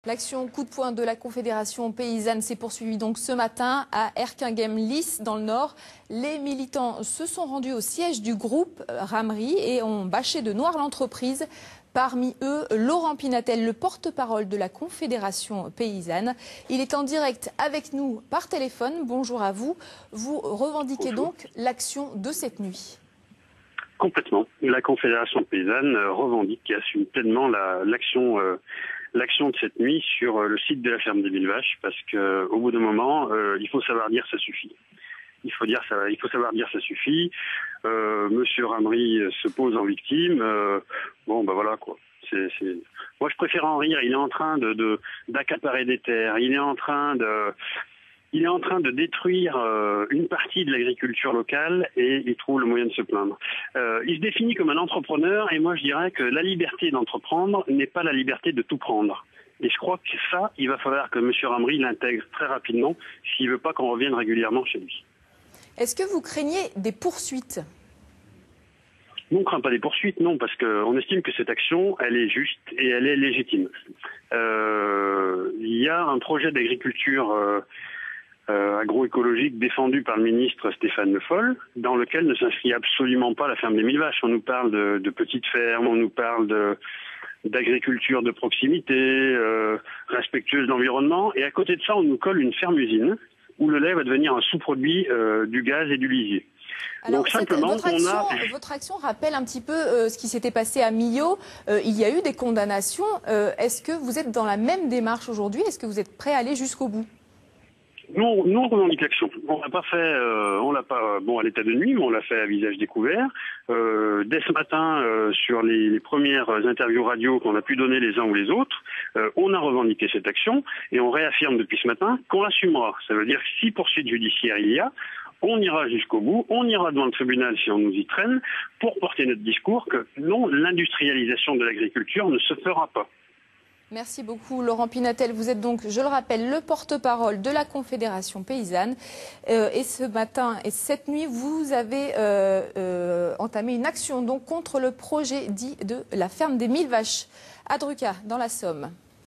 L'action coup de poing de la Confédération paysanne s'est poursuivie donc ce matin à Erquinghem-Lys dans le Nord. Les militants se sont rendus au siège du groupe Ramery et ont bâché de noir l'entreprise. Parmi eux, Laurent Pinatel, le porte-parole de la Confédération paysanne. Il est en direct avec nous par téléphone. Bonjour à vous. Vous revendiquez donc l'action de cette nuit. Complètement. La Confédération paysanne revendique et assume pleinement l'action de cette nuit sur le site de la ferme des 1000 vaches, parce qu'au bout d'un moment, il faut savoir dire ça suffit. Il faut savoir dire ça suffit. Monsieur Ramery se pose en victime. Bon, ben voilà quoi. Moi, je préfère en rire. Il est en train d'accaparer des terres. Il est en train de détruire une partie de l'agriculture locale et il trouve le moyen de se plaindre. Il se définit comme un entrepreneur et moi je dirais que la liberté d'entreprendre n'est pas la liberté de tout prendre. Et je crois que ça, il va falloir que M. Ramery l'intègre très rapidement s'il ne veut pas qu'on revienne régulièrement chez lui. Est-ce que vous craignez des poursuites ? Nous, on ne craint pas des poursuites, non, parce qu'on estime que cette action, elle est juste et elle est légitime. Il y a un projet d'agriculture agroécologique défendu par le ministre Stéphane Le Foll, dans lequel ne s'inscrit absolument pas la ferme des 1000 vaches. On nous parle de petites fermes, on nous parle d'agriculture de proximité, respectueuse de l'environnement, et à côté de ça, on nous colle une ferme-usine où le lait va devenir un sous-produit du gaz et du lisier. Alors, donc simplement, votre action rappelle un petit peu ce qui s'était passé à Millau. Il y a eu des condamnations. Est-ce que vous êtes dans la même démarche aujourd'hui? Est-ce que vous êtes prêt à aller jusqu'au bout? Nous, on revendique l'action. On l'a pas fait, à l'état de nuit, mais on l'a fait à visage découvert. Dès ce matin, sur les premières interviews radio qu'on a pu donner les uns ou les autres, on a revendiqué cette action et on réaffirme depuis ce matin qu'on l'assumera. Ça veut dire que si poursuite judiciaire il y a, on ira jusqu'au bout, on ira devant le tribunal si on nous y traîne pour porter notre discours que non, l'industrialisation de l'agriculture ne se fera pas. Merci beaucoup Laurent Pinatel. Vous êtes donc, je le rappelle, le porte-parole de la Confédération paysanne. Et ce matin et cette nuit, vous avez entamé une action donc contre le projet dit de la ferme des 1000 vaches à Druca, dans la Somme.